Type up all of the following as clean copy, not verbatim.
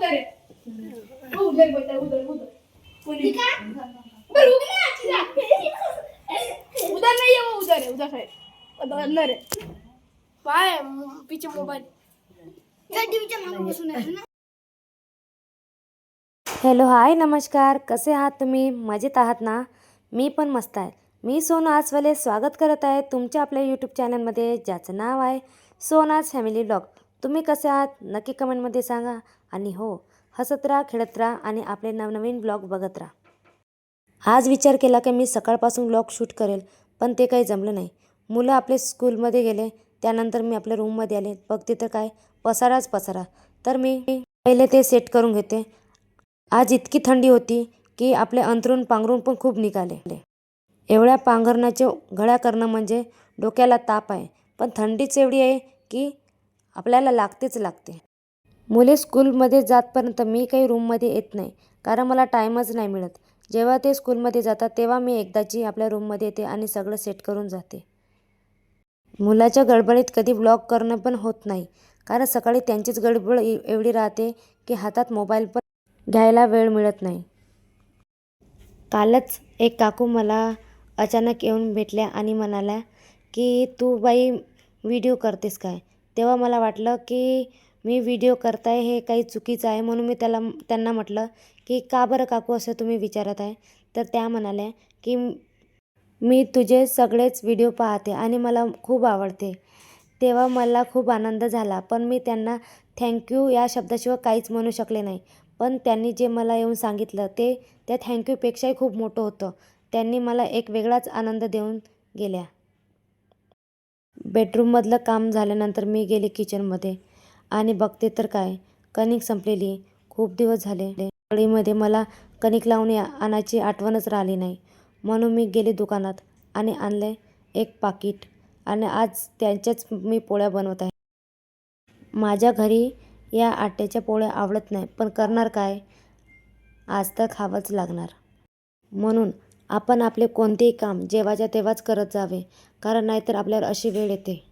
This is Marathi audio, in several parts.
उधर है वो उधर बोलता है उधर उधर ठीक है पर रुक ना उधर नहीं है वो उधर है अंदर है पाए पीछे मोबाइल टीव्हीच्या मागे बसून आहे ना. हॅलो हाय नमस्कार, कसे आहात तुम्ही? मजेत आहात ना? मी पण मस्त आहे. मी सोनू आसवाले स्वागत करत आहे तुमच्या आपल्या यूट्यूब चॅनलमध्ये, ज्याचं नाव आहे सोनाज फॅमिली ब्लॉग. तुम्ही कसे आहात नक्की कमेंटमध्ये सांगा. आणि हो, हसत राहा, खेळत राहा आणि आपले नवनवीन ब्लॉग बघत राहा. आज विचार केला की मी सकाळपासून ब्लॉग शूट करेल, पण ते काही जमलं नाही. मुलं आपले स्कूलमध्ये गेले, त्यानंतर मी आपल्या रूममध्ये आले. बघते तर काय पसाराच पसारा. तर मी पहिले ते सेट करून घेते. आज इतकी थंडी होती की आपले अंथरूण पांघरून पण खूप निघाले. एवढ्या पांघरणाचे घड्या करणं म्हणजे डोक्याला ताप आहे, पण थंडीच एवढी आहे की आपल्याला लागते. मुले स्कूलमध्ये जातपर्यंत मी काही रूममध्ये येत नाही, कारण मला टाईमच नाही मिळत. जेव्हा ते स्कूलमध्ये जातात तेव्हा मी एकदाची आपल्या रूममध्ये येते आणि सगळं सेट करून जाते. मुलाच्या गडबडीत कधी ब्लॉग करणं पण होत नाही, कारण सकाळी त्यांचीच गडबड एवढी राहते की हातात मोबाईल पण घ्यायला वेळ मिळत नाही. कालच एक काकू मला अचानक येऊन भेटल्या आणि म्हणाल्या की तू बाई व्हिडिओ करतेस काय? तेव्हा मला वाटलं की मी व्हिडिओ करताय हे काही चुकीचं आहे, म्हणून मी त्यांना म्हटलं की का बरं काकू असं तुम्ही विचारत आहे? तर त्या म्हणाल्या की मी तुझे सगळेच व्हिडिओ पाहते आणि मला खूप आवडते. तेव्हा मला खूप आनंद झाला, पण मी त्यांना थँक्यू या शब्दाशिवाय काहीच म्हणू शकले नाही. पण त्यांनी जे मला येऊन सांगितलं ते त्या थँक्यूपेक्षाही खूप मोठं होतं. त्यांनी मला एक वेगळाच आनंद देऊन गेल्या. बेडरूममधलं काम झाल्यानंतर मी गेले किचनमध्ये आणि बघते तर काय कणिक संपलेली. खूप दिवस झाले कढईमध्ये मला कणिक लावून आणायची आठवणच राहिली नाही, म्हणून मी गेले दुकानात आणि आणले एक पाकीट आणि आज त्यांच्याच मी पोळ्या बनवत आहे. माझ्या घरी या आट्याच्या पोळ्या आवडत नाही, पण करणार काय, आज तर खावंच लागणार. म्हणून आपण आपले कोणतेही काम जेव्हाच्या तेव्हाच करत जावे, कारण नाहीतर आपल्यावर अशी वेळ येते.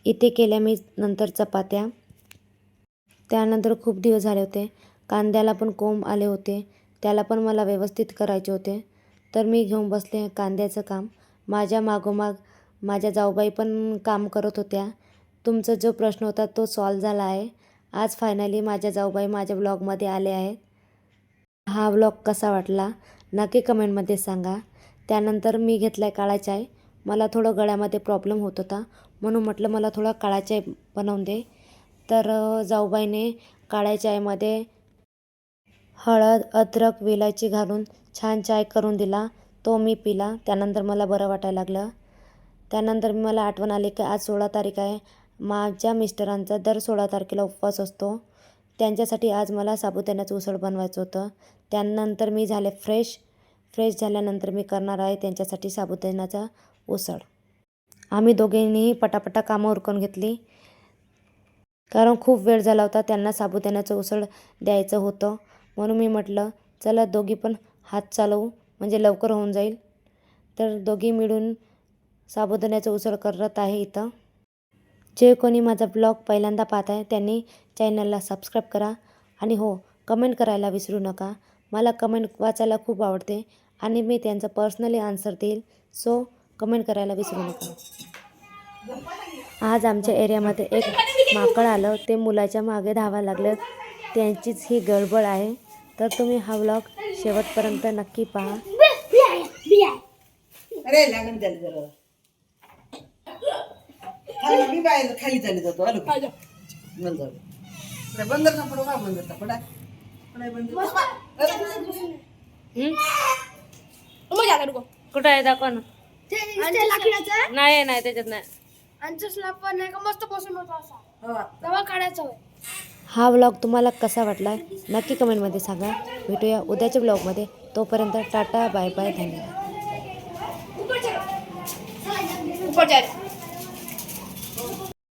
इथे केल्या मी नंतर चपात्या. त्यानंतर खूप दिवस झाले होते, कांद्याला पण कोंब आले होते, त्याला पण मला व्यवस्थित करायचे होते. तर मी घेऊन बसले कांद्याचं काम. माझ्या मागोमाग माझ्या जाऊबाई पण काम करत होत्या. तुमचा जो प्रश्न होता तो सॉल्व झाला आहे. आज फायनली माझ्या जाऊबाई माझ्या ब्लॉगमध्ये आले आहेत. हा ब्लॉग कसा वाटला नक्की कमेंटमध्ये सांगा. त्यानंतर मी घेतला आहे काळा चाय. मला थोडं गळ्यामध्ये प्रॉब्लेम होत होता, म्हणून म्हटलं मला थोडा काळा चाय बनवून दे. तर जाऊबाईने काळ्या चायमध्ये हळद, अद्रक, वेलायची घालून छान चाय करून दिला. तो मी पिला. त्यानंतर मला बरं वाटायला लागलं. त्यानंतर मला आठवण आली की आज 16 तारीख आहे. माझ्या मिस्टरांचा दर 16 तारखेला उपवास असतो. त्यांच्यासाठी आज मला साबुदाण्याचं उसळ बनवायचं होतं. त्यानंतर मी झाले फ्रेश झाल्यानंतर मी करणार आहे त्यांच्यासाठी साबुदाण्याचा उसळ. आम्ही दोघींनीही पटापटा कामं उरकून घेतली, कारण खूप वेळ झाला होता. त्यांना साबुदाण्याचं उसळ द्यायचं होतं, म्हणून मी म्हटलं चला दोघी पण हात चालवू, म्हणजे लवकर होऊन जाईल. तर दोघी मिळून साबुदाण्याचं उसळ करत आहे इथं. जे कोणी माझा ब्लॉग पहिल्यांदा पाहत आहे त्यांनी चॅनलला सबस्क्राईब करा आणि हो, कमेंट करायला विसरू नका. मला कमेंट वाचायला खूप आवडते आणि मी त्यांचं पर्सनली आन्सर देईल, सो कमेंट करायला विसरू नका. आज आमच्या एरियामध्ये एक माकड आलं, ते मुलाच्या मागे धावायला लागलं. त्यांचीच ही गडबड आहे. तर तुम्ही हा ब्लॉग शेवटपर्यंत नक्की पहा. अरे लागून त्याला जरा खाली बाहेर खाली चालली जातो. आलो बंद बंदर ना पडो का बंदर का पडा कुठं आहे दाखवा ना. नाही त्याच्यात नाही. मस्त बसून होता असा तेव्हा काढायचा. हा व्लॉग तुम्हाला कसा वाटला नक्की कमेंटमध्ये सांगा. भेटूया उद्याच्या ब्लॉगमध्ये. तोपर्यंत टाटा, बाय बाय, धन्यवाद.